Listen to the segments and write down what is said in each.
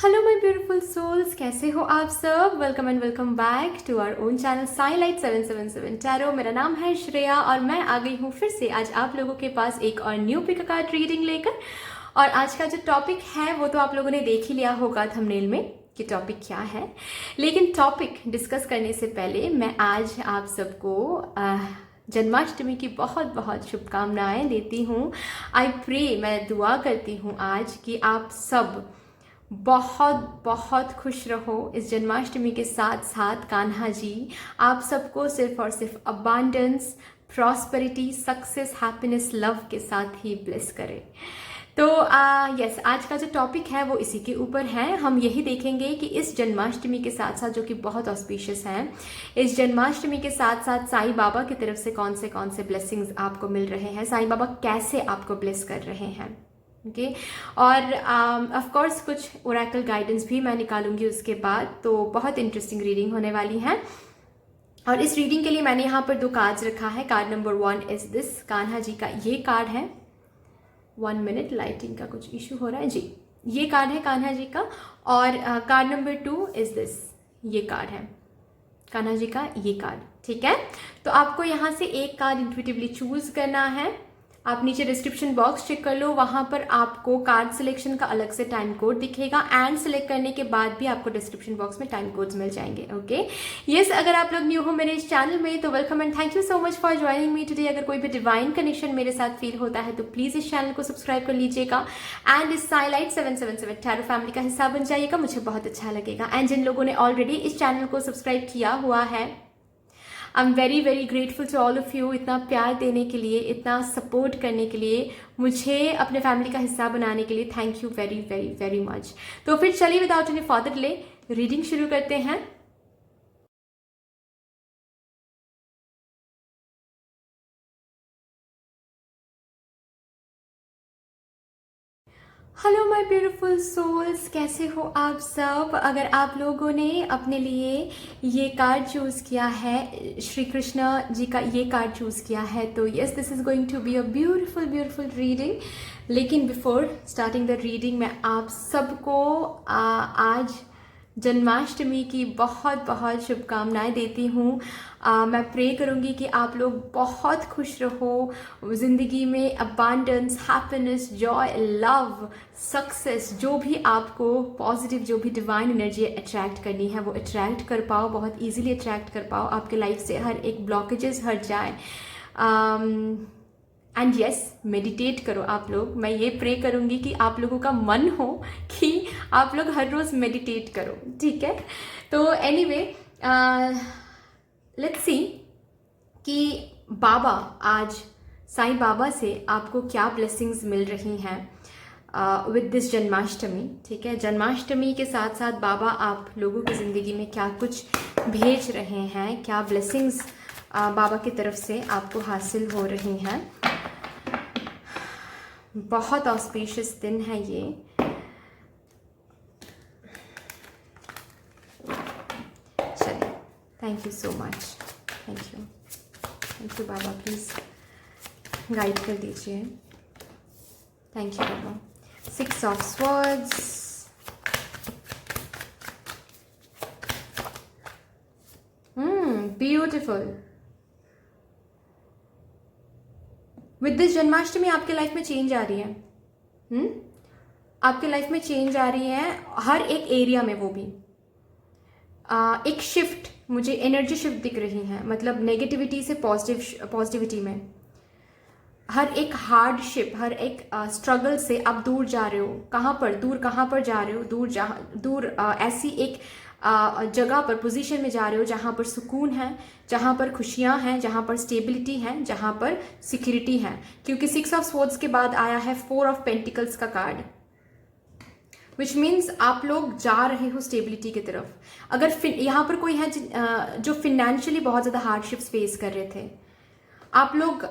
Hello my beautiful souls, कैसे हो आप सब। Welcome and welcome back to our own channel साइलाइट 777 टैरो। मेरा नाम है श्रेया और मैं आ गई हूँ फिर से आज आप लोगों के पास एक और न्यू पिक कार्ड रीडिंग लेकर। और आज का जो टॉपिक है वो तो आप लोगों ने देख ही लिया होगा थंबनेल में कि टॉपिक क्या है। लेकिन टॉपिक डिस्कस करने से पहले मैं आज आप सबको जन्माष्टमी की बहुत बहुत शुभकामनाएं देती हूँ। आई प्रे, मैं दुआ करती हूँ आज कि आप सब बहुत बहुत खुश रहो इस जन्माष्टमी के साथ साथ कान्हा जी आप सबको सिर्फ और सिर्फ abundance, prosperity, success, happiness, love के साथ ही ब्लेस करे। तो यस, आज का जो टॉपिक है वो इसी के ऊपर है। हम यही देखेंगे कि इस जन्माष्टमी के साथ साथ, जो कि बहुत ऑस्पिशियस है, इस जन्माष्टमी के साथ साथ साईं बाबा की तरफ से कौन से ब्लेसिंग्स आपको मिल रहे हैं, साईं बाबा कैसे आपको ब्लेस कर रहे हैं। ओके और ऑफ कोर्स कुछ ओरेकल गाइडेंस भी मैं निकालूंगी उसके बाद। तो बहुत इंटरेस्टिंग रीडिंग होने वाली है। और इस रीडिंग के लिए मैंने यहाँ पर 2 कार्ड्स रखा है। Card number 1 is this, Kanha ji का ये कार्ड है। 1 मिनट, लाइटिंग का कुछ इशू हो रहा है जी। ये कार्ड है कान्हा जी का। और कार्ड नंबर 2 इज दिस, ये कार्ड है कान्हा जी का ये कार्ड। ठीक है, तो आपको यहाँ से एक कार्ड इंट्यूटिवली चूज करना है। आप नीचे डिस्क्रिप्शन बॉक्स चेक कर लो, वहां पर आपको कार्ड सिलेक्शन का अलग से टाइम कोड दिखेगा एंड सिलेक्ट करने के बाद भी आपको डिस्क्रिप्शन बॉक्स में टाइम कोड्स मिल जाएंगे। ओके यस, अगर आप लोग न्यू हो मेरे इस चैनल में तो welcome and thank you so much for joining me today. अगर कोई भी डिवाइन कनेक्शन मेरे साथ फील होता है तो प्लीज इस चैनल को सब्सक्राइब कर लीजिएगा एंड इस साइलाइट 777 टैरो फैमिली का हिस्सा बन जाइएगा, मुझे बहुत अच्छा लगेगा। एंड जिन लोगों ने ऑलरेडी इस चैनल को सब्सक्राइब किया हुआ है, I am very very grateful to all of you, इतना प्यार देने के लिए, इतना सपोर्ट करने के लिए, मुझे अपने फैमिली का हिस्सा बनाने के लिए thank you very very very much. तो फिर चलिए without any further delay reading शुरू करते हैं। हेलो माय ब्यूटीफुल सोल्स, कैसे हो आप सब। अगर आप लोगों ने अपने लिए ये कार्ड चूज़ किया है, श्री कृष्ण जी का ये कार्ड चूज़ किया है, तो yes, this is going to be a beautiful beautiful reading. लेकिन बिफोर स्टार्टिंग द रीडिंग मैं आप सबको आज जन्माष्टमी की बहुत बहुत शुभकामनाएं देती हूँ। मैं प्रे करूँगी कि आप लोग बहुत खुश रहो, ज़िंदगी में abundance, happiness, Joy, love, success, जो भी आपको पॉजिटिव, जो भी डिवाइन एनर्जी अट्रैक्ट करनी है वो अट्रैक्ट कर पाओ, बहुत इजीली अट्रैक्ट कर पाओ, आपके लाइफ से हर एक ब्लॉकेजेस हट जाए। एंड यस, मेडिटेट करो आप लोग। मैं ये प्रे करूँगी कि आप लोगों का मन हो कि आप लोग हर रोज़ मेडिटेट करो, ठीक है। तो एनीवे, लेट्स सी कि बाबा आज साईं बाबा से आपको क्या ब्लेसिंग्स मिल रही हैं विद दिस जन्माष्टमी। ठीक है, जन्माष्टमी के साथ साथ बाबा आप लोगों की ज़िंदगी में क्या कुछ भेज रहे हैं, क्या ब्लेसिंग्स बाबा की तरफ से आपको हासिल हो रही हैं। बहुत ऑस्पिशियस दिन है ये। चलिए, thank you so much, thank you Baba, please guide कर दीजिए। Thank you Baba. 6 of swords, beautiful. With this Janmashtami आपके लाइफ में चेंज आ रही है। आपके लाइफ में चेंज आ रही है हर एक एरिया में। वो भी एक शिफ्ट, मुझे एनर्जी शिफ्ट दिख रही है, मतलब नेगेटिविटी से पॉजिटिविटी में। हर एक हार्डशिप, हर एक स्ट्रगल से आप दूर जा रहे हो। कहाँ पर जा रहे हो? दूर ऐसी एक जगह पर, पोजीशन में जा रहे हो जहाँ पर सुकून है, जहाँ पर खुशियाँ हैं, जहाँ पर स्टेबिलिटी है, जहाँ पर सिक्योरिटी है। क्योंकि 6 ऑफ स्वॉर्ड्स के बाद आया है 4 ऑफ पेंटिकल्स का कार्ड, विच मीन्स आप लोग जा रहे हो स्टेबिलिटी की तरफ। अगर यहाँ पर कोई है जो फिनेंशियली बहुत ज़्यादा हार्डशिप्स फेस कर रहे थे, आप लोग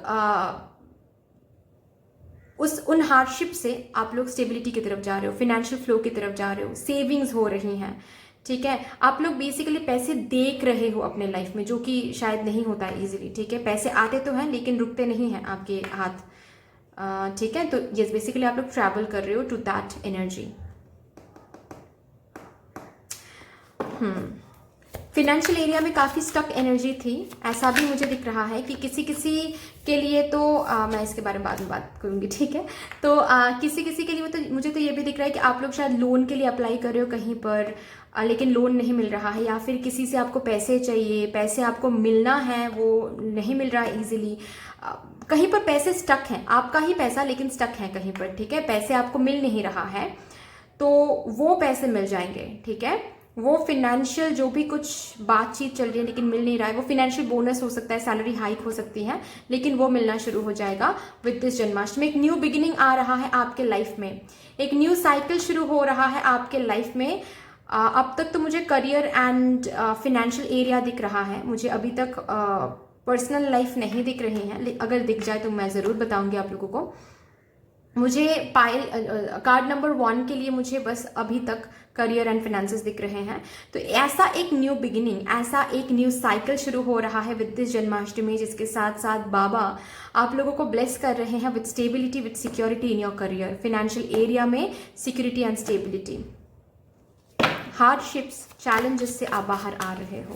उन हार्डशिप से आप लोग स्टेबिलिटी की तरफ जा रहे हो, फिनेंशियल फ्लो की तरफ जा रहे हो, सेविंग्स हो रही हैं। ठीक है, आप लोग बेसिकली पैसे देख रहे हो अपने लाइफ में, जो कि शायद नहीं होता है इजीली। ठीक है, पैसे आते तो हैं लेकिन रुकते नहीं हैं आपके हाथ। ठीक है, तो यस, बेसिकली आप लोग ट्रैवल कर रहे हो to that energy. Financial area में काफ़ी स्टक एनर्जी थी, ऐसा भी मुझे दिख रहा है कि किसी किसी के लिए तो मैं इसके बारे में बाद में बात करूंगी, ठीक है। तो किसी किसी के लिए तो मुझे तो ये भी दिख रहा है कि आप लोग शायद लोन के लिए अप्लाई कर रहे हो कहीं पर, लेकिन लोन नहीं मिल रहा है, या फिर किसी से आपको पैसे चाहिए, पैसे आपको मिलना है वो नहीं मिल रहा है ईजिली, कहीं पर पैसे स्टक हैं, आपका ही पैसा लेकिन स्टक है कहीं पर, ठीक है। पैसे आपको मिल नहीं रहा है तो वो पैसे मिल जाएंगे, ठीक है। वो फिनेंशियल जो भी कुछ बातचीत चल रही है लेकिन मिल नहीं रहा है, वो फिनेंशियल बोनस हो सकता है, सैलरी हाइक हो सकती है, लेकिन वो मिलना शुरू हो जाएगा विद दिस जन्माष्टमी। एक न्यू बिगिनिंग आ रहा है आपके लाइफ में, एक न्यू साइकिल शुरू हो रहा है आपके लाइफ में। अब तक तो मुझे करियर एंड फिनेंशियल एरिया दिख रहा है, मुझे अभी तक पर्सनल लाइफ नहीं दिख रही है, अगर दिख जाए तो मैं ज़रूर बताऊंगी आप लोगों को। मुझे कार्ड नंबर 1 के लिए मुझे बस अभी तक करियर एंड फाइनेंसेस दिख रहे हैं। तो ऐसा एक न्यू बिगिनिंग, ऐसा एक न्यू साइकिल शुरू हो रहा है विद दिस जन्माष्टमी, जिसके साथ साथ बाबा आप लोगों को ब्लेस कर रहे हैं with stability, with security in your career, financial area में security and stability. Hardships, challenges से आप बाहर आ रहे हो,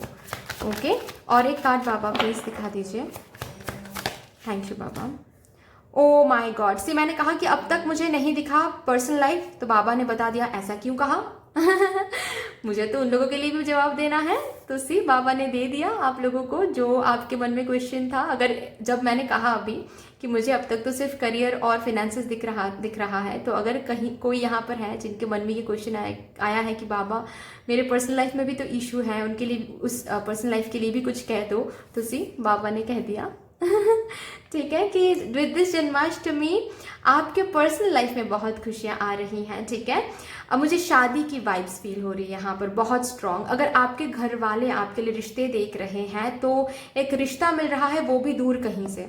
ओके। और एक कार्ड बाबा प्लीज दिखा दीजिए। थैंक यू बाबा। ओ माई गॉड, सी मैंने कहा कि अब तक मुझे नहीं दिखा पर्सनल लाइफ, तो बाबा ने बता दिया। ऐसा क्यों कहा? मुझे तो उन लोगों के लिए भी जवाब देना है, तो सी बाबा ने दे दिया आप लोगों को जो आपके मन में क्वेश्चन था। अगर जब मैंने कहा अभी कि मुझे अब तक तो सिर्फ करियर और फाइनेंसेस दिख रहा है, तो अगर कहीं कोई यहाँ पर है जिनके मन में ये क्वेश्चन आया है कि बाबा मेरे पर्सनल लाइफ में भी तो इशू है, उनके लिए उस पर्सनल लाइफ के लिए भी कुछ कह दो, तो सी बाबा ने कह दिया। ठीक है कि विद दिस जन्माष्टमी आपके पर्सनल लाइफ में बहुत खुशियां आ रही हैं, ठीक है। अब मुझे शादी की वाइब्स फील हो रही है यहाँ पर बहुत स्ट्रॉन्ग। अगर आपके घर वाले आपके लिए रिश्ते देख रहे हैं तो एक रिश्ता मिल रहा है, वो भी दूर कहीं से,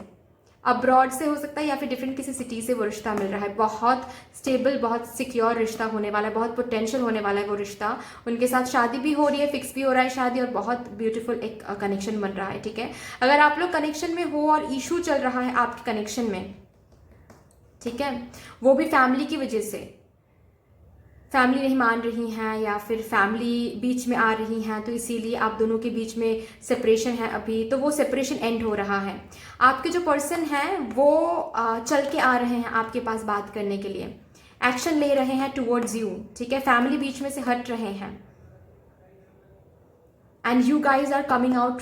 अब्रॉड से हो सकता है या फिर डिफरेंट किसी सिटी से वो रिश्ता मिल रहा है। बहुत स्टेबल, बहुत सिक्योर रिश्ता होने वाला है, बहुत पोटेंशियल होने वाला है वो रिश्ता। उनके साथ शादी भी हो रही है, फिक्स भी हो रहा है शादी, और बहुत ब्यूटीफुल एक कनेक्शन बन रहा है, ठीक है। अगर आप लोग कनेक्शन में हो और इशू चल रहा है आपके कनेक्शन में, ठीक है, वो भी फैमिली की वजह से, फैमिली नहीं मान रही हैं या फिर फैमिली बीच में आ रही हैं, तो इसीलिए आप दोनों के बीच में सेपरेशन है अभी, तो वो सेपरेशन एंड हो रहा है। आपके जो पर्सन हैं वो चल के आ रहे हैं आपके पास बात करने के लिए, एक्शन ले रहे हैं टुवर्ड्स यू, ठीक है। फैमिली बीच में से हट रहे हैं and you guys are coming out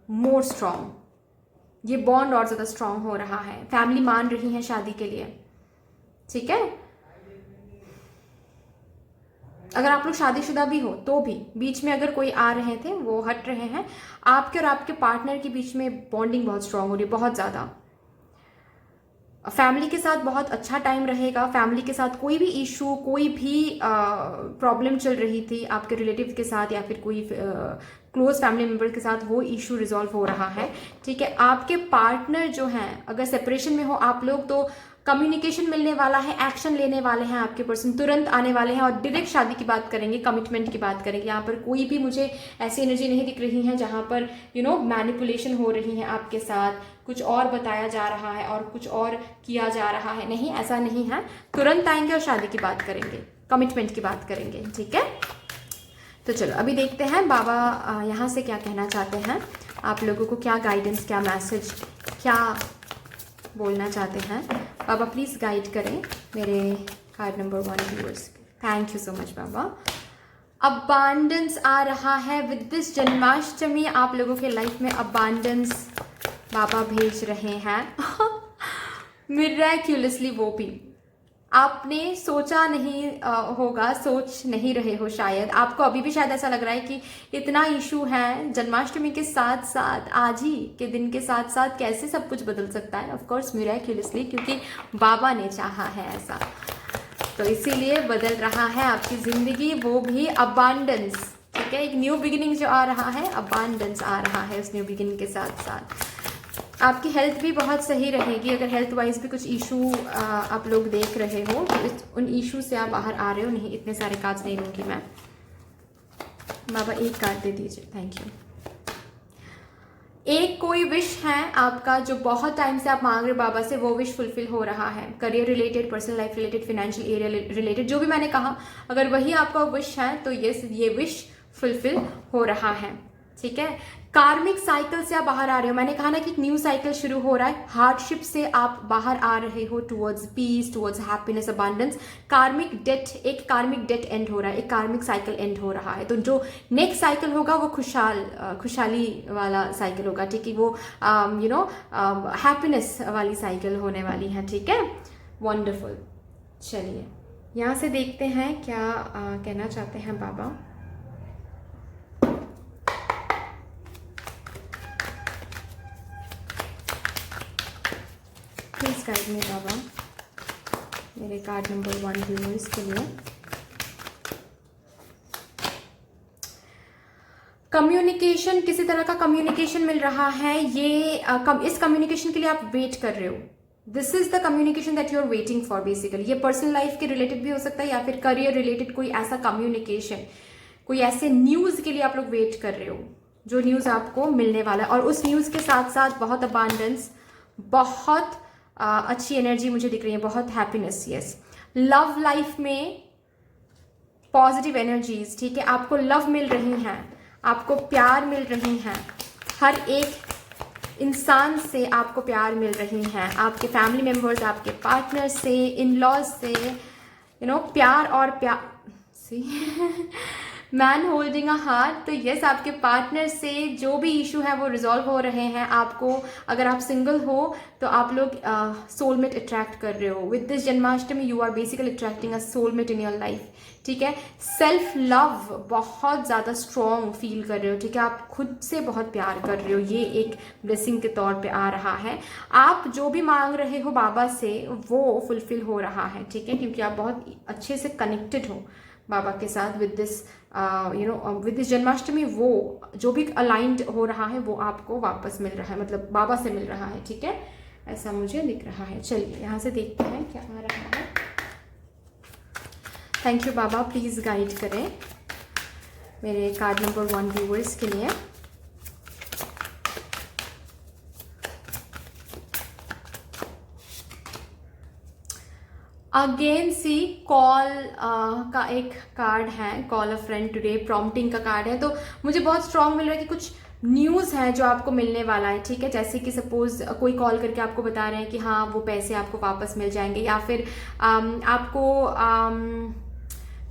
more strong. ये बॉन्ड और ज़्यादा स्ट्रॉन्ग हो रहा है, फैमिली मान रही है शादी के लिए, ठीक है। अगर आप लोग शादीशुदा भी हो तो भी बीच में अगर कोई आ रहे थे वो हट रहे हैं। आपके और आपके पार्टनर के बीच में बॉन्डिंग बहुत स्ट्रांग हो रही है, बहुत ज़्यादा। फैमिली के साथ बहुत अच्छा टाइम रहेगा। फैमिली के साथ कोई भी इशू, कोई भी प्रॉब्लम चल रही थी आपके रिलेटिव के साथ या फिर कोई क्लोज फैमिली मेम्बर के साथ, वो इशू रिजॉल्व हो रहा है, ठीक है। आपके पार्टनर जो हैं, अगर सेपरेशन में हो आप लोग, तो कम्युनिकेशन मिलने वाला है, एक्शन लेने वाले हैं आपके पर्सन, तुरंत आने वाले हैं और डायरेक्ट शादी की बात करेंगे, कमिटमेंट की बात करेंगे। यहाँ पर कोई भी मुझे ऐसी एनर्जी नहीं दिख रही है जहाँ पर मैनिपुलेशन हो रही है आपके साथ, कुछ और बताया जा रहा है और कुछ और किया जा रहा है, नहीं, ऐसा नहीं है। तुरंत आएंगे और शादी की बात करेंगे, कमिटमेंट की बात करेंगे, ठीक है। तो चलो अभी देखते हैं बाबा यहाँ से क्या कहना चाहते हैं, आप लोगों को क्या गाइडेंस, क्या मैसेज, क्या बोलना चाहते हैं। बाबा प्लीज़ गाइड करें मेरे card number 1 viewers. Thank you so much बाबा। अबांडेंस आ रहा है विद दिस जन्माष्टमी, आप लोगों के लाइफ में अबांडेंस बाबा भेज रहे हैं। मिरेक्युलसली, वो भी आपने सोचा नहीं होगा, सोच नहीं रहे हो शायद। आपको अभी भी शायद ऐसा लग रहा है कि इतना इशू है, जन्माष्टमी के साथ साथ, आज ही के दिन के साथ साथ कैसे सब कुछ बदल सकता है। ऑफ कोर्स मिरेक्युलसली, क्योंकि बाबा ने चाहा है ऐसा, तो इसीलिए बदल रहा है आपकी ज़िंदगी, वो भी अबांडेंस, ठीक है। एक न्यू बिगिनिंग जो आ रहा है, अबांडेंस आ रहा है उस न्यू बिगिनिंग के साथ साथ। आपकी हेल्थ भी बहुत सही रहेगी। अगर हेल्थ वाइज भी कुछ इशू आप लोग देख रहे हो तो उन इशू से आप बाहर आ रहे हो। नहीं, इतने सारे कार्ड्स नहीं लूँगी मैं। बाबा एक कार्ड दे दीजिए, थैंक यू। एक कोई विश है आपका जो बहुत टाइम से आप मांग रहे हो बाबा से, वो विश फुलफिल हो रहा है। Career related, personal life related, financial area related, जो भी मैंने कहा, अगर वही आपका विश है तो ये विश फुलफिल हो रहा है, ठीक है। कार्मिक साइकिल से आप बाहर आ रहे हो, मैंने कहा ना कि एक न्यू साइकिल शुरू हो रहा है, हार्डशिप से आप बाहर आ रहे हो towards peace, towards happiness, abundance. एक कार्मिक डेट एंड हो रहा है, एक कार्मिक साइकिल एंड हो रहा है। तो जो नेक्स्ट साइकिल होगा वो खुशहाली वाला साइकिल होगा, ठीक है। वो हैप्पीनेस वाली साइकिल होने वाली है, ठीक है। वंडरफुल। चलिए यहाँ से देखते हैं क्या कहना चाहते हैं बाबा। प्लीज गाइड मी बाबा, मेरे कार्ड नंबर 1 व्यूअर्स के लिए। कम्युनिकेशन, किसी तरह का कम्युनिकेशन मिल रहा है, ये इस कम्युनिकेशन के लिए आप वेट कर रहे हो। This is the communication that you are waiting for basically. ये पर्सनल लाइफ के रिलेटेड भी हो सकता है या फिर करियर रिलेटेड कोई ऐसा कम्युनिकेशन, कोई ऐसे न्यूज के लिए आप लोग वेट कर रहे हो जो न्यूज आपको मिलने वाला है। और उस न्यूज के साथ साथ बहुत अबांडेंस, बहुत अच्छी एनर्जी मुझे दिख रही है, बहुत हैप्पीनेस। यस, लव लाइफ में पॉजिटिव एनर्जीज, ठीक है। आपको लव मिल रही हैं, आपको प्यार मिल रही हैं, हर एक इंसान से आपको प्यार मिल रही हैं, आपके फैमिली मेम्बर्स, आपके पार्टनर से, इन लॉज से, प्यार और प्यार सी मैन होल्डिंग अ हार्ट। तो यस, आपके पार्टनर से जो भी इशू है वो रिजॉल्व हो रहे हैं। आपको, अगर आप सिंगल हो तो आप लोग सोलमेट अट्रैक्ट कर रहे हो। With this Janmashtami you are basically attracting a soulmate in your life, ठीक है। सेल्फ लव बहुत ज़्यादा स्ट्रॉन्ग फील कर रहे हो, ठीक है। आप खुद से बहुत प्यार कर रहे हो, ये एक ब्लेसिंग के तौर पे आ रहा है। आप जो भी मांग रहे हो बाबा से वो फुलफिल हो रहा है, ठीक है, क्योंकि आप बहुत अच्छे से कनेक्टेड हो बाबा के साथ। With this with this Janmashtami वो जो भी अलाइंड हो रहा है वो आपको वापस मिल रहा है, मतलब बाबा से मिल रहा है, ठीक है। ऐसा मुझे दिख रहा है। चलिए यहाँ से देखते हैं क्या आ रहा है। Thank you Baba, please guide करें मेरे कार्ड नंबर 1 व्यूअर्स के लिए। अगेन सी कॉल का एक कार्ड है, कॉल अ फ्रेंड टुडे, प्रॉम्प्टिंग का कार्ड है। तो मुझे बहुत स्ट्रांग मिल रहा है कि कुछ न्यूज़ है जो आपको मिलने वाला है, ठीक है। जैसे कि सपोज कोई कॉल करके आपको बता रहे हैं कि हाँ वो पैसे आपको वापस मिल जाएंगे, या फिर आपको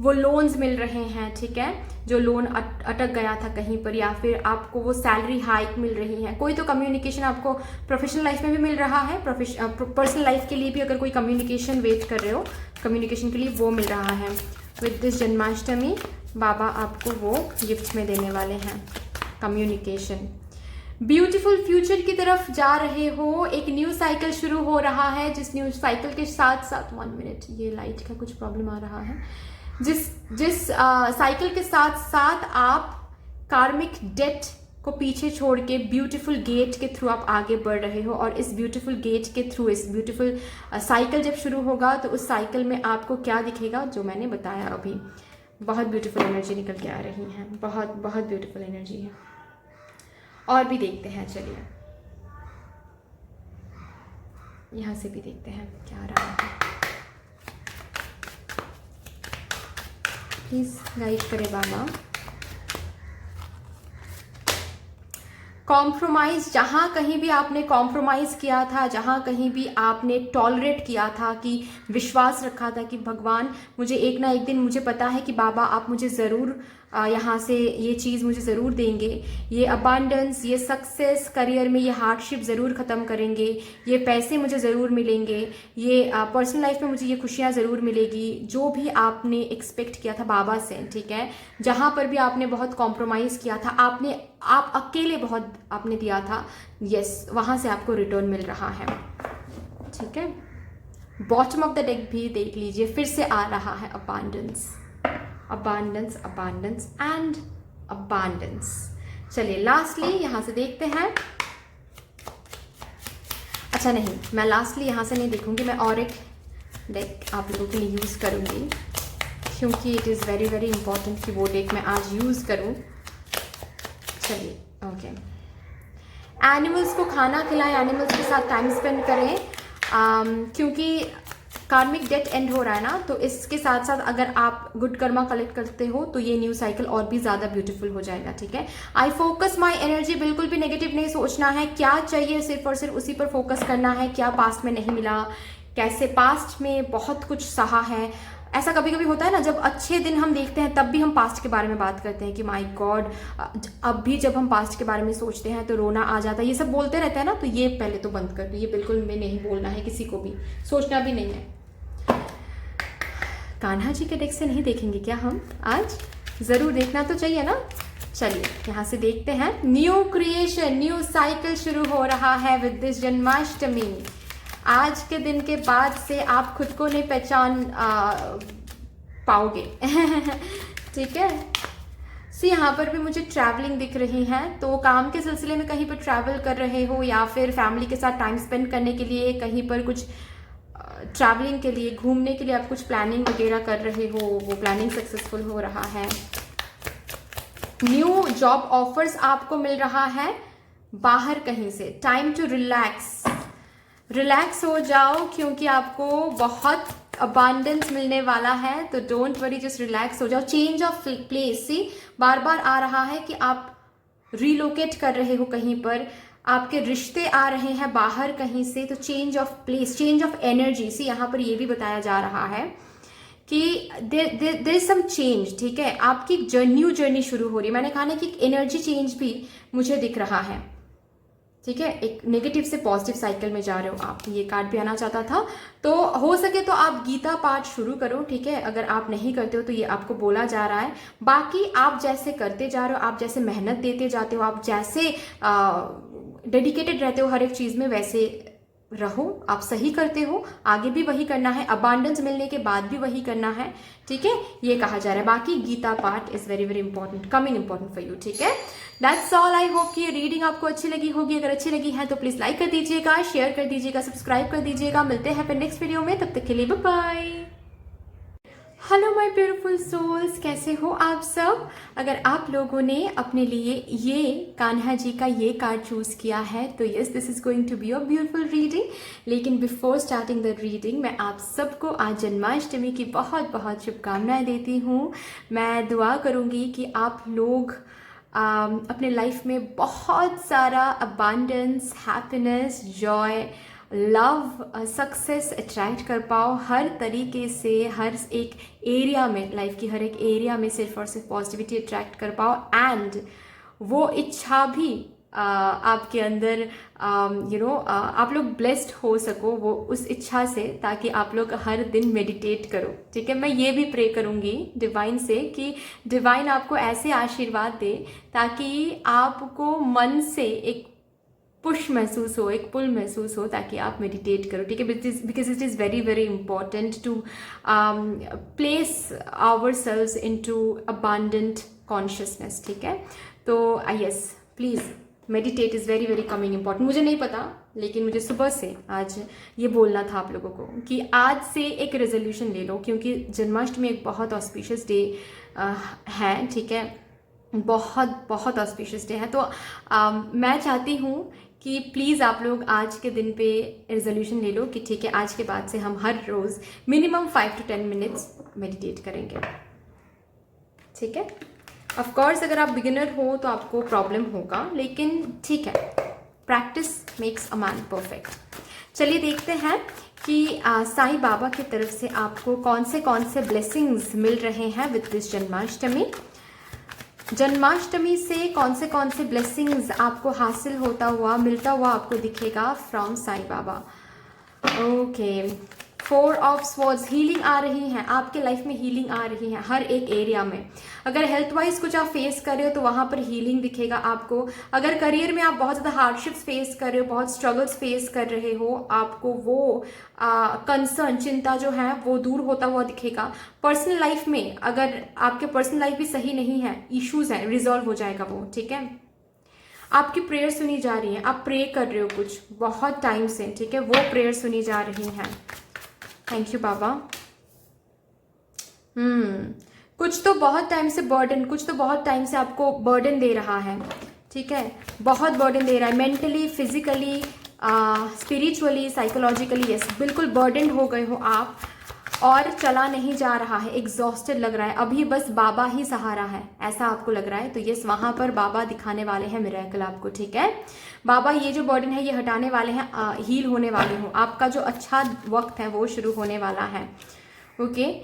वो लोन्स मिल रहे हैं, ठीक है, जो लोन अटक गया था कहीं पर, या फिर आपको वो सैलरी हाइक मिल रही है। कोई तो कम्युनिकेशन आपको प्रोफेशनल लाइफ में भी मिल रहा है, पर्सनल लाइफ के लिए भी अगर कोई कम्युनिकेशन वेट कर रहे हो, कम्युनिकेशन के लिए वो मिल रहा है। विद दिस जन्माष्टमी बाबा आपको वो गिफ्ट में देने वाले हैं, कम्युनिकेशन। ब्यूटीफुल फ्यूचर की तरफ जा रहे हो, एक न्यू साइकिल शुरू हो रहा है, जिस न्यू साइकिल के साथ साथ 1 मिनट, ये लाइट का कुछ प्रॉब्लम आ रहा है। जिस साइकिल के साथ साथ आप कार्मिक डेट को पीछे छोड़ के ब्यूटीफुल गेट के थ्रू आप आगे बढ़ रहे हो। और इस ब्यूटीफुल गेट के थ्रू, इस ब्यूटीफुल साइकिल जब शुरू होगा तो उस साइकिल में आपको क्या दिखेगा, जो मैंने बताया अभी। बहुत ब्यूटीफुल एनर्जी निकल के आ रही है, बहुत बहुत ब्यूटीफुल एनर्जी है। और भी देखते हैं, चलिए यहाँ से भी देखते हैं क्या आ रहा है। प्लीज गाइड करें बाबा। कॉम्प्रोमाइज़, जहाँ कहीं भी आपने कॉम्प्रोमाइज़ किया था, जहाँ कहीं भी आपने टॉलरेट किया था, कि विश्वास रखा था कि भगवान मुझे एक ना एक दिन, मुझे पता है कि बाबा आप मुझे ज़रूर यहाँ से ये चीज़ मुझे ज़रूर देंगे, ये अबांडेंस, ये सक्सेस करियर में, ये हार्डशिप ज़रूर ख़त्म करेंगे, ये पैसे मुझे ज़रूर मिलेंगे, ये पर्सनल लाइफ में मुझे ये खुशियाँ ज़रूर मिलेगी। जो भी आपने एक्सपेक्ट किया था बाबा से, ठीक है, जहाँ पर भी आपने बहुत कॉम्प्रोमाइज़ किया था, आप अकेले बहुत आपने दिया था, यस, वहाँ से आपको रिटर्न मिल रहा है, ठीक है। बॉटम ऑफ द डेक भी देख लीजिए, फिर से आ रहा है abundance, abundance, abundance and abundance. चलिए लास्टली यहाँ से देखते हैं। अच्छा नहीं, मैं लास्टली यहाँ से नहीं देखूंगी, मैं और एक डेक आप लोगों के लिए यूज़ करूँगी, क्योंकि it is very very important कि वो डेक मैं आज यूज़ करूँ। चलिए, ओके। एनिमल्स को खाना खिलाएं, एनिमल्स के साथ टाइम स्पेंड करें, क्योंकि कार्मिक डेट एंड हो रहा है ना, तो इसके साथ साथ अगर आप गुड कर्मा कलेक्ट करते हो तो ये न्यू साइकिल और भी ज़्यादा ब्यूटीफुल हो जाएगा, ठीक है। आई फोकस माई एनर्जी, बिल्कुल भी नेगेटिव नहीं सोचना है, क्या चाहिए सिर्फ और सिर्फ उसी पर फोकस करना है, क्या पास्ट में नहीं मिला, कैसे पास्ट में बहुत कुछ सहा है। ऐसा कभी कभी होता है ना, जब अच्छे दिन हम देखते हैं तब भी हम पास्ट के बारे में बात करते हैं कि माय गॉड, अब भी जब हम पास्ट के बारे में सोचते हैं तो रोना आ जाता है, ये सब बोलते रहते हैं ना, तो ये पहले तो बंद कर दो, ये बिल्कुल में नहीं बोलना है, किसी को भी सोचना भी नहीं है। कान्हा जी के डेक से नहीं देखेंगे क्या हम आज? ज़रूर देखना तो चाहिए ना। चलिए यहाँ से देखते हैं। न्यू क्रिएशन, न्यू साइकिल शुरू हो रहा है विद दिस जन्माष्टमी। आज के दिन के बाद से आप खुद को नहीं पहचान पाओगे ठीक है। सी यहाँ पर भी मुझे ट्रैवलिंग दिख रही है, तो काम के सिलसिले में कहीं पर ट्रैवल कर रहे हो या फिर फैमिली के साथ टाइम स्पेंड करने के लिए कहीं पर कुछ ट्रैवलिंग के लिए, घूमने के लिए आप कुछ प्लानिंग वगैरह कर रहे हो, वो प्लानिंग सक्सेसफुल हो रहा है। न्यू जॉब ऑफर्स आपको मिल रहा है बाहर कहीं से। टाइम टू रिलैक्स हो जाओ, क्योंकि आपको बहुत अबांडेंस मिलने वाला है, तो डोंट वरी, जस्ट रिलैक्स हो जाओ। चेंज ऑफ प्लेस, सी बार बार आ रहा है कि आप रिलोकेट कर रहे हो कहीं पर, आपके रिश्ते आ रहे हैं बाहर कहीं से, तो change of place, change of energy. See यहाँ पर ये भी बताया जा रहा है कि देयर इज सम चेंज, ठीक है। आपकी एक न्यू जर्नी शुरू हो रही है। मैंने कहा ना कि एक एनर्जी चेंज भी मुझे दिख रहा है, ठीक है। एक नेगेटिव से पॉजिटिव साइकिल में जा रहे हो आप, ये कार्ड भी आना चाहता था। तो हो सके तो आप गीता पाठ शुरू करो, ठीक है। अगर आप नहीं करते हो तो ये आपको बोला जा रहा है। बाकी आप जैसे करते जा रहे हो, आप जैसे मेहनत देते जाते हो, आप जैसे डेडिकेटेड रहते हो हर एक चीज़ में, वैसे रहो। आप सही करते हो, आगे भी वही करना है, अबांडेंस मिलने के बाद भी वही करना है, ठीक है। ये कहा जा रहा है। बाकी Gita part is very very important, coming important for you, ठीक है। That's all. आई होप कि ये रीडिंग आपको अच्छी लगी होगी। अगर अच्छी लगी है तो प्लीज लाइक कर दीजिएगा, शेयर कर दीजिएगा, सब्सक्राइब कर दीजिएगा। मिलते हैं फिर नेक्स्ट वीडियो में, तब तक के लिए bye bye. Hello my beautiful souls, कैसे हो आप सब? अगर आप लोगों ने अपने लिए ये कान्हा जी का ये कार्ड चूज़ किया है तो yes, this is going to be a beautiful reading. लेकिन बिफोर स्टार्टिंग द रीडिंग, मैं आप सबको आज जन्माष्टमी की बहुत बहुत शुभकामनाएं देती हूँ। मैं दुआ करूँगी कि आप लोग अपने लाइफ में बहुत सारा abundance, happiness, Joy, love, success attract कर पाओ हर तरीके से, हर एक एरिया में, लाइफ की हर एक एरिया में सिर्फ और सिर्फ पॉजिटिविटी अट्रैक्ट कर पाओ। एंड वो इच्छा भी आपके अंदर आप लोग ब्लेस्ड हो सको वो उस इच्छा से, ताकि आप लोग हर दिन मेडिटेट करो, ठीक है। मैं ये भी प्रे करूँगी डिवाइन से कि डिवाइन आपको ऐसे आशीर्वाद दे ताकि आपको मन से एक पुश महसूस हो, एक पुल महसूस हो, ताकि आप मेडिटेट करो, ठीक है। Because it is very very important to place our selves into abundant consciousness, ठीक है। तो yes, please meditate is very very coming important. मुझे नहीं पता, लेकिन मुझे सुबह से आज ये बोलना था आप लोगों को कि आज से एक रेजोल्यूशन ले लो, क्योंकि जन्माष्टमी एक बहुत ऑस्पिशियस डे है, ठीक है। बहुत बहुत ऑस्पिशियस डे है। तो मैं चाहती हूँ कि प्लीज़ आप लोग आज के दिन पे रेजोल्यूशन ले लो कि ठीक है, आज के बाद से हम हर रोज़ मिनिमम 5 to 10 मिनट्स मेडिटेट करेंगे, ठीक है। ऑफ कोर्स अगर आप बिगिनर हो तो आपको प्रॉब्लम होगा, लेकिन ठीक है, practice makes a man perfect. चलिए देखते हैं कि साईं बाबा की तरफ से आपको कौन से ब्लेसिंग्स मिल रहे हैं विद दिस जन्माष्टमी। जन्माष्टमी से कौन से ब्लेसिंग्स आपको हासिल होता हुआ, मिलता हुआ आपको दिखेगा from Sai Baba. Okay, 4 of swords, healing आ रही है आपके लाइफ में, हीलिंग आ रही है हर एक एरिया में। अगर हेल्थ वाइज कुछ आप फेस कर रहे हो तो वहाँ पर हीलिंग दिखेगा आपको। अगर करियर में आप बहुत ज़्यादा हार्डशिप्स फेस कर रहे हो, बहुत स्ट्रगल्स फेस कर रहे हो, आपको वो कंसर्न, चिंता जो है वो दूर होता हुआ दिखेगा। पर्सनल लाइफ में अगर आपके पर्सनल लाइफ भी सही नहीं है, इश्यूज हैं, रिजॉल्व हो जाएगा वो, ठीक है। आपकी प्रेयर सुनी जा रही है, आप प्रे कर रहे हो कुछ बहुत टाइम से, ठीक है, वो प्रेयर सुनी जा रही हैं। थैंक यू बाबा। कुछ तो बहुत टाइम से बर्डन, कुछ तो बहुत टाइम से आपको बर्डन दे रहा है, ठीक है, बहुत बर्डन दे रहा है, mentally, physically, spiritually, psychologically, yes, बिल्कुल बर्डन हो गए हो आप और चला नहीं जा रहा है, एग्जॉस्टेड लग रहा है, अभी बस बाबा ही सहारा है, ऐसा आपको लग रहा है, तो यस, वहां पर बाबा दिखाने वाले हैं मिरेकल आपको, ठीक है। बाबा ये जो बर्डन है ये हटाने वाले हैं, हील होने वाले हो, आपका जो अच्छा वक्त है वो शुरू होने वाला है। ओके,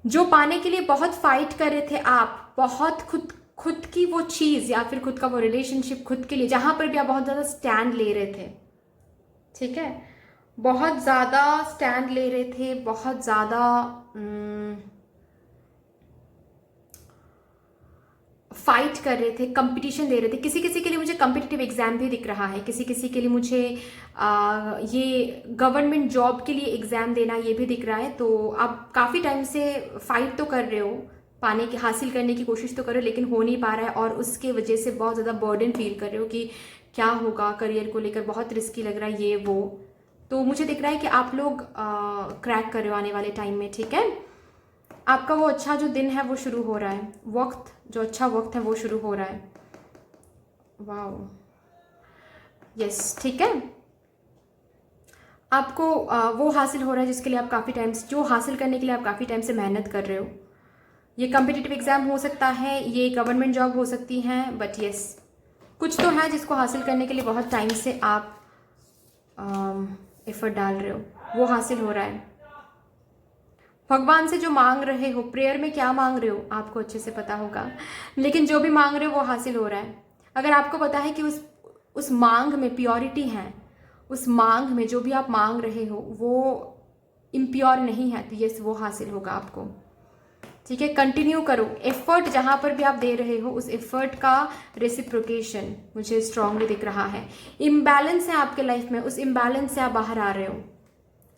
जो पाने के लिए बहुत फाइट कर रहे थे आप, बहुत खुद की वो चीज या फिर खुद का वो रिलेशनशिप, खुद के लिए जहां पर भी आप बहुत ज्यादा स्टैंड ले रहे थे, ठीक है, बहुत ज्यादा स्टैंड ले रहे थे, बहुत ज्यादा फाइट कर रहे थे, कंपटीशन दे रहे थे, किसी किसी के लिए मुझे कम्पिटिटिव एग्जाम भी दिख रहा है, किसी किसी के लिए मुझे ये गवर्नमेंट जॉब के लिए एग्जाम देना ये भी दिख रहा है। तो आप काफ़ी टाइम से फाइट तो कर रहे हो, पाने की, हासिल करने की कोशिश तो कर रहे हो, लेकिन हो नहीं पा रहा है और उसके वजह से बहुत ज़्यादा बर्डन फील कर रहे हो कि क्या होगा, करियर को लेकर बहुत रिस्की लग रहा है ये वो। तो मुझे दिख रहा है कि आप लोग क्रैक कर रहे हो आने वाले टाइम में, ठीक है। आपका वो अच्छा जो दिन है वो शुरू हो रहा है, वक्त जो अच्छा वक्त है वो शुरू हो रहा है। वाओ, यस, ठीक है। आपको वो हासिल हो रहा है जिसके लिए आप काफ़ी टाइम से, जो हासिल करने के लिए आप काफ़ी टाइम से मेहनत कर रहे हो। ये कम्पिटिटिव एग्जाम हो सकता है, ये गवर्नमेंट जॉब हो सकती है, बट यस, कुछ तो है जिसको हासिल करने के लिए बहुत टाइम से आप एफर्ट डाल रहे हो, वो हासिल हो रहा है। भगवान से जो मांग रहे हो, प्रेयर में क्या मांग रहे हो आपको अच्छे से पता होगा, लेकिन जो भी मांग रहे हो वो हासिल हो रहा है। अगर आपको पता है कि उस मांग में प्योरिटी है, उस मांग में जो भी आप मांग रहे हो वो इम्प्योर नहीं है, तो यस, वो हासिल होगा आपको, ठीक है। कंटिन्यू करो, एफर्ट जहां पर भी आप दे रहे हो उस एफर्ट का रेसिप्रोकेशन मुझे स्ट्रांगली दिख रहा है। इम्बैलेंस है आपके लाइफ में, उस इम्बैलेंस से आप बाहर आ रहे हो।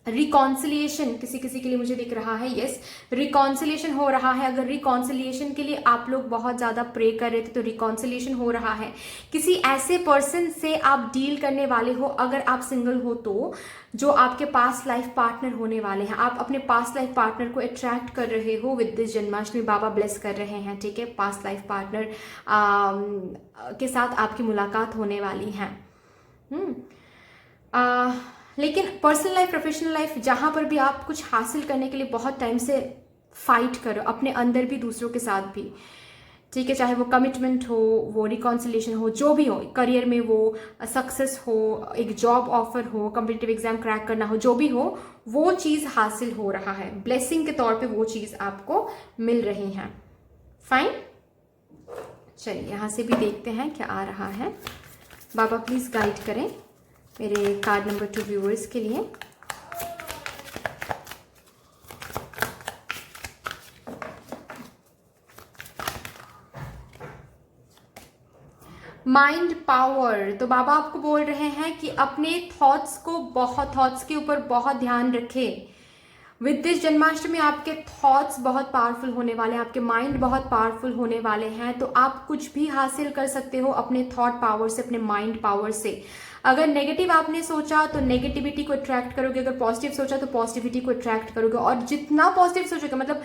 रिकॉन्सिलिएशन किसी किसी के लिए मुझे दिख रहा है, यस, रिकॉन्सिलिएशन हो रहा है। अगर रिकॉन्सिलिएशन के लिए आप लोग बहुत ज़्यादा प्रे कर रहे थे तो रिकॉन्सिलिएशन हो रहा है। किसी ऐसे पर्सन से आप डील करने वाले हो, अगर आप सिंगल हो तो, जो आपके पास्ट लाइफ पार्टनर होने वाले हैं। आप अपने पास्ट लाइफ पार्टनर को अट्रैक्ट कर रहे हो with this Janmashtami, Baba bless कर रहे हैं, ठीक है। पास्ट लाइफ पार्टनर के साथ आपकी मुलाकात होने वाली है। लेकिन पर्सनल लाइफ, प्रोफेशनल लाइफ, जहां पर भी आप कुछ हासिल करने के लिए बहुत टाइम से फाइट करो, अपने अंदर भी दूसरों के साथ भी, ठीक है, चाहे वो कमिटमेंट हो, वो रिकॉन्सिलिएशन हो, जो भी हो, करियर में वो सक्सेस हो, एक जॉब ऑफर हो, कम्पिटिटिव एग्जाम क्रैक करना हो, जो भी हो, वो चीज़ हासिल हो रहा है, ब्लेसिंग के तौर पे वो चीज़ आपको मिल रही है। फाइन, चलिए यहाँ से भी देखते हैं क्या आ रहा है। बाबा प्लीज़ गाइड करें मेरे कार्ड नंबर 2 व्यूअर्स के लिए। माइंड पावर, तो बाबा आपको बोल रहे हैं कि अपने थॉट्स के ऊपर बहुत ध्यान रखें। विद दिस जन्माष्टमी आपके थॉट्स बहुत पावरफुल होने वाले हैं, आपके माइंड बहुत पावरफुल होने वाले हैं, तो आप कुछ भी हासिल कर सकते हो अपने थॉट पावर से, अपने माइंड पावर से। अगर नेगेटिव आपने सोचा तो नेगेटिविटी को अट्रैक्ट करोगे, अगर पॉजिटिव सोचा तो पॉजिटिविटी को अट्रैक्ट करोगे, और जितना पॉजिटिव सोचोगे, मतलब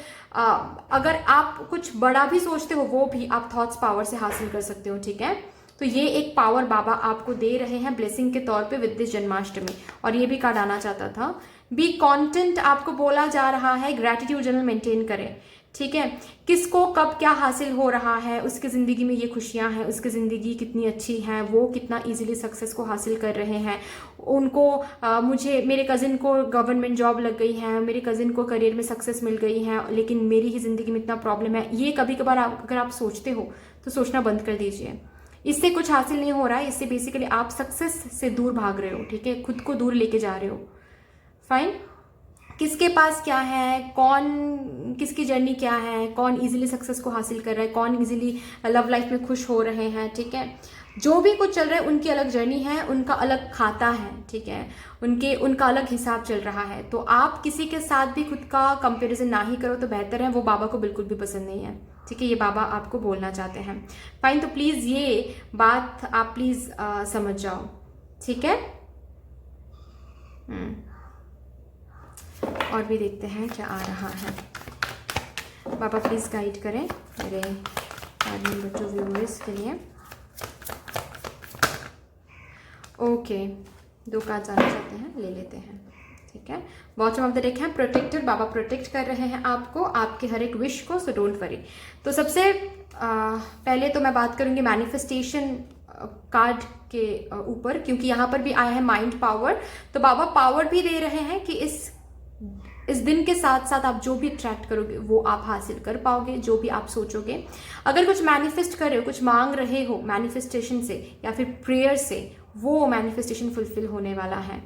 अगर आप कुछ बड़ा भी सोचते हो वो भी आप थॉट्स पावर से हासिल कर सकते हो, ठीक है। तो ये एक पावर बाबा आपको दे रहे हैं ब्लेसिंग के तौर पे विद दिस जन्माष्टमी। और ये भी कार्ड आना चाहता था, बी कॉन्टेंट आपको बोला जा रहा है, ग्रैटिट्यूड जर्नल मेंटेन करें, ठीक है। किसको कब क्या हासिल हो रहा है, उसकी ज़िंदगी में ये खुशियां हैं, उसकी ज़िंदगी कितनी अच्छी है, वो कितना इजीली सक्सेस को हासिल कर रहे हैं, उनको मुझे, मेरे कज़िन को गवर्नमेंट जॉब लग गई है, मेरे कज़िन को करियर में सक्सेस मिल गई है, लेकिन मेरी ही ज़िंदगी में इतना प्रॉब्लम है। ये कभी कभार अगर आप सोचते हो तो सोचना बंद कर दीजिए, इससे कुछ हासिल नहीं हो रहा है, इससे बेसिकली आप सक्सेस से दूर भाग रहे हो, ठीक है, खुद को दूर लेके जा रहे हो। फाइन, किसके पास क्या है, कौन, किसकी जर्नी क्या है, कौन इजीली सक्सेस को हासिल कर रहा है, कौन इजीली लव लाइफ में खुश हो रहे हैं, ठीक है। जो भी कुछ चल रहा है उनकी अलग जर्नी है, उनका अलग खाता है, ठीक है, उनका अलग हिसाब चल रहा है। तो आप किसी के साथ भी खुद का कंपैरिजन ना ही करो तो बेहतर है, वो बाबा को बिल्कुल भी पसंद नहीं है, ठीक है, ये बाबा आपको बोलना चाहते हैं। फाइन, तो प्लीज़ ये बात आप प्लीज़ समझ जाओ, ठीक है। और भी देखते हैं क्या आ रहा है। बाबा प्लीज़ गाइड करें मेरे कार्ड नंबर 2 व्यूअर्स के लिए। ओके, 2 कार्ड जाना चाहते हैं, ले लेते हैं, ठीक है। बॉटम ऑफ द डेक है प्रोटेक्टर, बाबा प्रोटेक्ट कर रहे हैं आपको, आपके हर एक विश को, सो डोंट वरी। तो सबसे पहले तो मैं बात करूंगी मैनिफेस्टेशन कार्ड के ऊपर, क्योंकि यहाँ पर भी आया है माइंड पावर। तो बाबा पावर भी दे रहे हैं कि इस दिन के साथ साथ आप जो भी अट्रैक्ट करोगे वो आप हासिल कर पाओगे, जो भी आप सोचोगे। अगर कुछ मैनिफेस्ट कर रहे हो, कुछ मांग रहे हो मैनिफेस्टेशन से या फिर प्रेयर से, वो मैनिफेस्टेशन फुलफिल होने वाला है,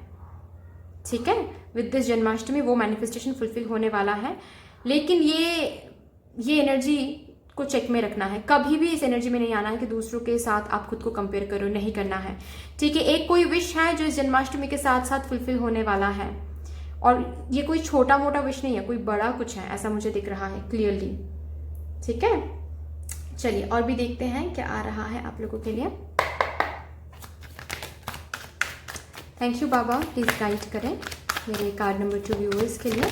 ठीक है। विद दिस जन्माष्टमी वो मैनिफेस्टेशन फुलफिल होने वाला है। लेकिन ये एनर्जी को चेक में रखना है, कभी भी इस एनर्जी में नहीं आना है कि दूसरों के साथ आप खुद को कंपेयर करो, नहीं करना है, ठीक है। एक कोई विश है जो इस जन्माष्टमी के साथ साथ फुलफिल होने वाला है, और ये कोई छोटा मोटा विश नहीं है, कोई बड़ा कुछ है, ऐसा मुझे दिख रहा है क्लियरली, ठीक है। चलिए और भी देखते हैं क्या आ रहा है आप लोगों के लिए। Thank you Baba, please guide करें मेरे कार्ड नंबर 2 व्यूअर्स के लिए।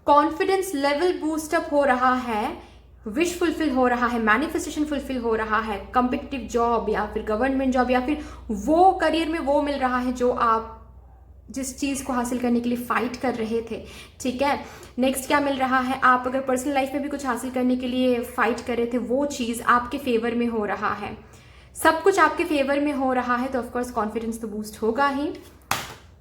कॉन्फिडेंस लेवल बूस्ट अप हो रहा है, विश फुलफिल हो रहा है, मैनिफेस्टेशन फुलफिल हो रहा है, कॉम्पिटिटिव जॉब या फिर गवर्नमेंट जॉब या फिर वो करियर में वो मिल रहा है जो आप जिस चीज़ को हासिल करने के लिए फाइट कर रहे थे, ठीक है। नेक्स्ट क्या मिल रहा है, आप अगर पर्सनल लाइफ में भी कुछ हासिल करने के लिए फाइट कर रहे थे, वो चीज़ आपके फेवर में हो रहा है, सब कुछ आपके फेवर में हो रहा है। तो ऑफकोर्स कॉन्फिडेंस तो बूस्ट होगा ही,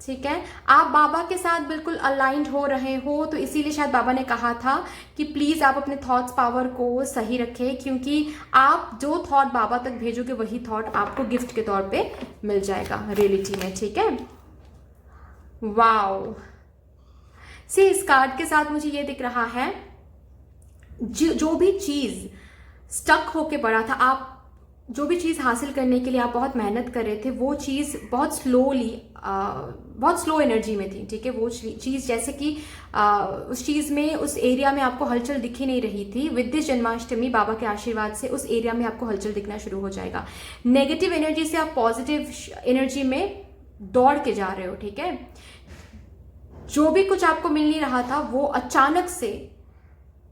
ठीक है। आप बाबा के साथ बिल्कुल अलाइंड हो रहे हो, तो इसीलिए शायद बाबा ने कहा था कि प्लीज़ आप अपने थॉट्स पावर को सही रखें, क्योंकि आप जो थॉट बाबा तक भेजोगे वही थॉट आपको गिफ्ट के तौर पे मिल जाएगा रियलिटी में, ठीक है। वाओ, सी इस कार्ड के साथ मुझे ये दिख रहा है, जो भी चीज़ स्टक होके पड़ा था, आप जो भी चीज़ हासिल करने के लिए आप बहुत मेहनत कर रहे थे, वो चीज़ बहुत स्लो एनर्जी में थी, ठीक है। वो चीज़ जैसे कि उस चीज़ में, उस एरिया में आपको हलचल दिख ही नहीं रही थी। विद दिस जन्माष्टमी बाबा के आशीर्वाद से उस एरिया में आपको हलचल दिखना शुरू हो जाएगा। नेगेटिव एनर्जी से आप पॉजिटिव एनर्जी में दौड़ के जा रहे हो, ठीक है। जो भी कुछ आपको मिल नहीं रहा था वो अचानक से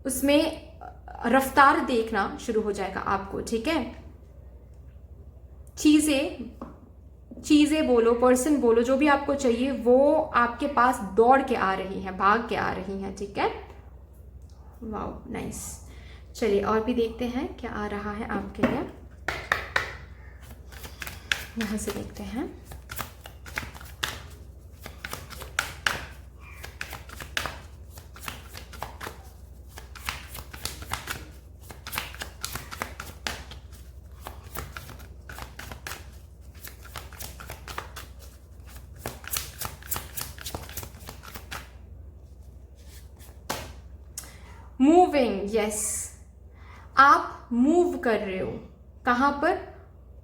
उसमें रफ्तार देखना शुरू हो जाएगा आपको, ठीक है। चीजें बोलो, पर्सन बोलो, जो भी आपको चाहिए वो आपके पास दौड़ के आ रही है, भाग के आ रही है, ठीक है। Wow, nice. चलिए और भी देखते हैं क्या आ रहा है आपके लिए, यहां से देखते हैं। मूविंग, यस, आप मूव कर रहे हो, कहाँ पर,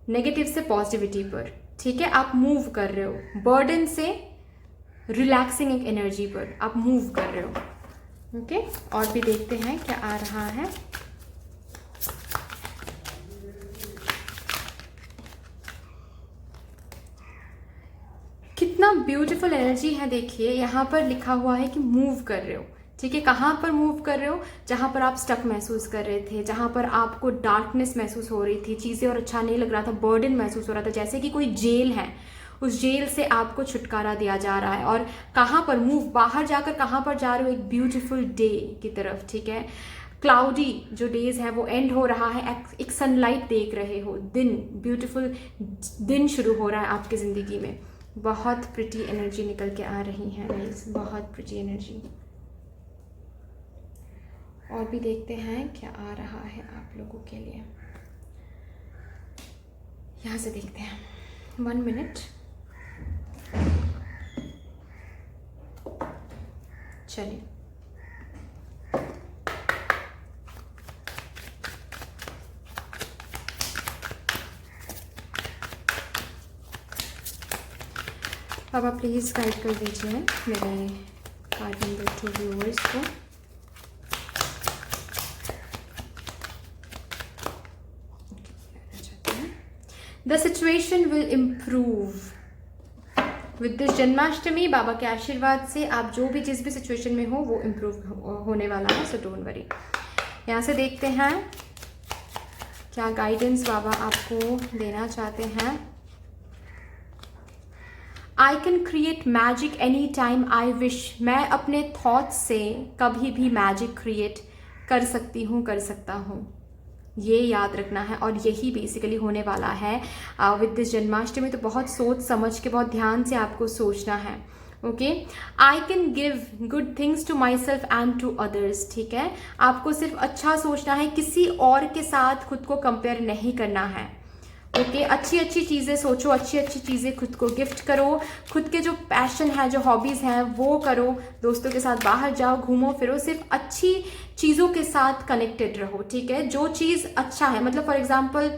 नेगेटिव से पॉजिटिविटी पर, ठीक है। आप मूव कर रहे हो, बर्डन से रिलैक्सिंग एक एनर्जी पर आप मूव कर रहे हो, ओके। और भी देखते हैं क्या आ रहा है। कितना ब्यूटीफुल एनर्जी है, देखिए यहाँ पर लिखा हुआ है कि मूव कर रहे हो, ठीक है। कहाँ पर मूव कर रहे हो, जहाँ पर आप स्टक महसूस कर रहे थे, जहाँ पर आपको डार्कनेस महसूस हो रही थी, चीज़ें और अच्छा नहीं लग रहा था, बर्डन महसूस हो रहा था, जैसे कि कोई जेल है, उस जेल से आपको छुटकारा दिया जा रहा है। और कहाँ पर मूव, बाहर जाकर कहाँ पर जा रहे हो, एक ब्यूटीफुल डे की तरफ, ठीक है। क्लाउडी जो डेज है वो एंड हो रहा है, एक सनलाइट देख रहे हो, दिन, ब्यूटीफुल दिन शुरू हो रहा है आपकी ज़िंदगी में। बहुत प्रिटी एनर्जी निकल के आ रही है गाइस, बहुत प्रिटी एनर्जी। और भी देखते हैं क्या आ रहा है आप लोगों के लिए, यहाँ से देखते हैं। 1 मिनट, चलिए। बाबा प्लीज़ गाइड कर दीजिए मेरे कार्ड नंबर 2 व्यूअर्स को। The situation will improve with this Janmashtami. बाबा के आशीर्वाद से आप जो भी जिस भी सिचुएशन में हो वो इम्प्रूव होने वाला है, सो डोंट वरी। यहाँ से देखते हैं क्या गाइडेंस बाबा आपको देना चाहते हैं I can create magic any time I wish, मैं अपने थॉट्स से कभी भी मैजिक क्रिएट कर सकती हूँ, कर सकता हूँ। ये याद रखना है और यही बेसिकली होने वाला है विद दिस जन्माष्टमी। तो बहुत सोच समझ के, बहुत ध्यान से आपको सोचना है। Okay, I can give good things to myself and to others. ठीक है, आपको सिर्फ अच्छा सोचना है, किसी और के साथ खुद को कंपेयर नहीं करना है। ओके, अच्छी अच्छी चीज़ें सोचो, अच्छी अच्छी चीज़ें खुद को गिफ्ट करो, खुद के जो पैशन है, जो हॉबीज़ हैं वो करो, दोस्तों के साथ बाहर जाओ, घूमो फिरो, सिर्फ अच्छी चीज़ों के साथ कनेक्टेड रहो। ठीक है, जो चीज़ अच्छा है, मतलब फॉर एग्जांपल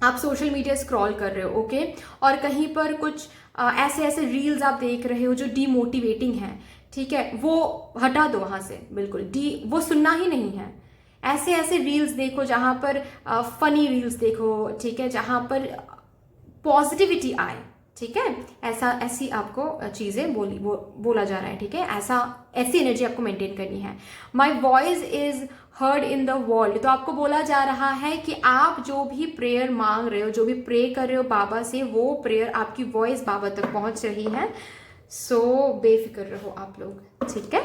आप सोशल मीडिया स्क्रॉल कर रहे हो, ओके, और कहीं पर कुछ ऐसे ऐसे रील्स आप देख रहे हो जो डीमोटिवेटिंग है, ठीक है, वो हटा दो वहाँ से, बिल्कुल वो सुनना ही नहीं है। ऐसे ऐसे रील्स देखो जहाँ पर फनी रील्स देखो, ठीक है, जहाँ पर पॉजिटिविटी आए। ठीक है, ऐसी आपको चीज़ें बोला जा रहा है। ठीक है, ऐसी एनर्जी आपको मेंटेन करनी है। My voice is heard in the world, तो आपको बोला जा रहा है कि आप जो भी प्रेयर मांग रहे हो, जो भी प्रे कर रहे हो बाबा से, वो प्रेयर, आपकी वॉइस बाबा तक पहुंच रही है। सो बेफिक्र रहो आप लोग। ठीक है,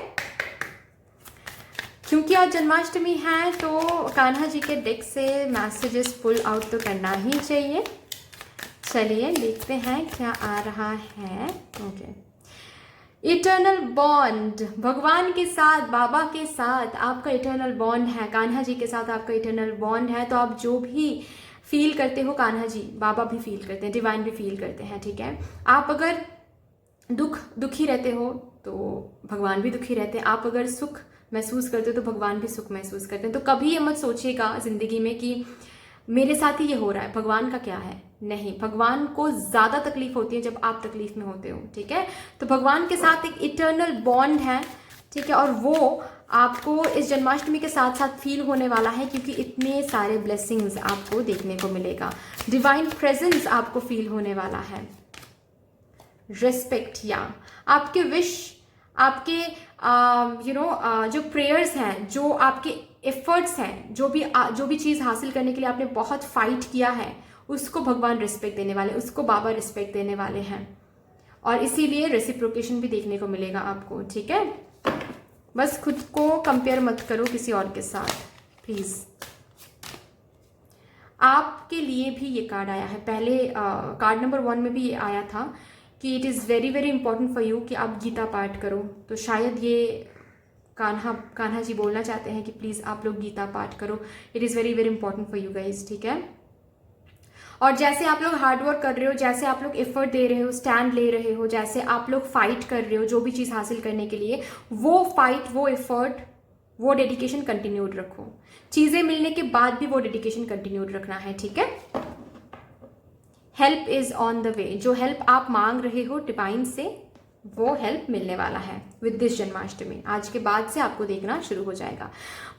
क्योंकि आज जन्माष्टमी है तो कान्हा जी के डेक से मैसेजेस पुल आउट तो करना ही चाहिए। चलिए देखते हैं क्या आ रहा है। ओके, इटर्नल बॉन्ड, भगवान के साथ, बाबा के साथ आपका इटर्नल बॉन्ड है, कान्हा जी के साथ आपका इटर्नल बॉन्ड है। तो आप जो भी फील करते हो, कान्हा जी, बाबा भी फील करते हैं, डिवाइन भी फील करते हैं। ठीक है, आप अगर दुखी रहते हो तो भगवान भी दुखी रहते हैं, आप अगर सुख महसूस करते हो तो भगवान भी सुख महसूस करते हैं। तो कभी ये मत सोचिएगा जिंदगी में कि मेरे साथ ही ये हो रहा है, भगवान का क्या है। नहीं, भगवान को ज्यादा तकलीफ होती है जब आप तकलीफ में होते हो। ठीक है, तो भगवान के साथ एक इटर्नल बॉन्ड है। ठीक है, और वो आपको इस जन्माष्टमी के साथ साथ फील होने वाला है, क्योंकि इतने सारे ब्लेसिंग्स आपको देखने को मिलेगा, डिवाइन प्रेजेंस आपको फील होने वाला है। रिस्पेक्ट, या आपके विश, आपके जो प्रेयर्स हैं, जो आपके एफर्ट्स हैं, जो भी चीज़ हासिल करने के लिए आपने बहुत फाइट किया है, उसको भगवान रिस्पेक्ट देने वाले, उसको बाबा रिस्पेक्ट देने वाले हैं। और इसीलिए रेसिप्रोकेशन भी देखने को मिलेगा आपको। ठीक है, बस खुद को कंपेयर मत करो किसी और के साथ प्लीज। आपके लिए भी ये कार्ड आया है, पहले कार्ड नंबर 1 में भी ये आया था कि it is very very important for you कि आप गीता पाठ करो। तो शायद ये कान्हा जी बोलना चाहते हैं कि प्लीज़ आप लोग गीता पाठ करो, it is very very important for you guys. ठीक है, और जैसे आप लोग हार्ड वर्क कर रहे हो, जैसे आप लोग एफर्ट दे रहे हो, स्टैंड ले रहे हो, जैसे आप लोग फाइट कर रहे हो जो भी चीज़ हासिल करने के लिए, वो फाइट, वो एफर्ट, वो डेडिकेशन कंटिन्यूड रखो। चीज़ें मिलने के बाद भी वो डेडिकेशन कंटिन्यूड रखना है। ठीक है, help is on the way, जो हेल्प आप मांग रहे हो डिवाइन से, वो हेल्प मिलने वाला है विद दिस जन्माष्टमी। आज के बाद से आपको देखना शुरू हो जाएगा।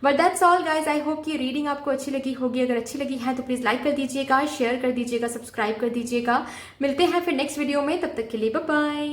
But that's all guys, I hope कि रीडिंग आपको अच्छी लगी होगी। अगर अच्छी लगी है तो प्लीज लाइक कर दीजिएगा, शेयर कर दीजिएगा, सब्सक्राइब कर दीजिएगा। मिलते हैं फिर नेक्स्ट वीडियो में, तब तक के लिए बाय बाय।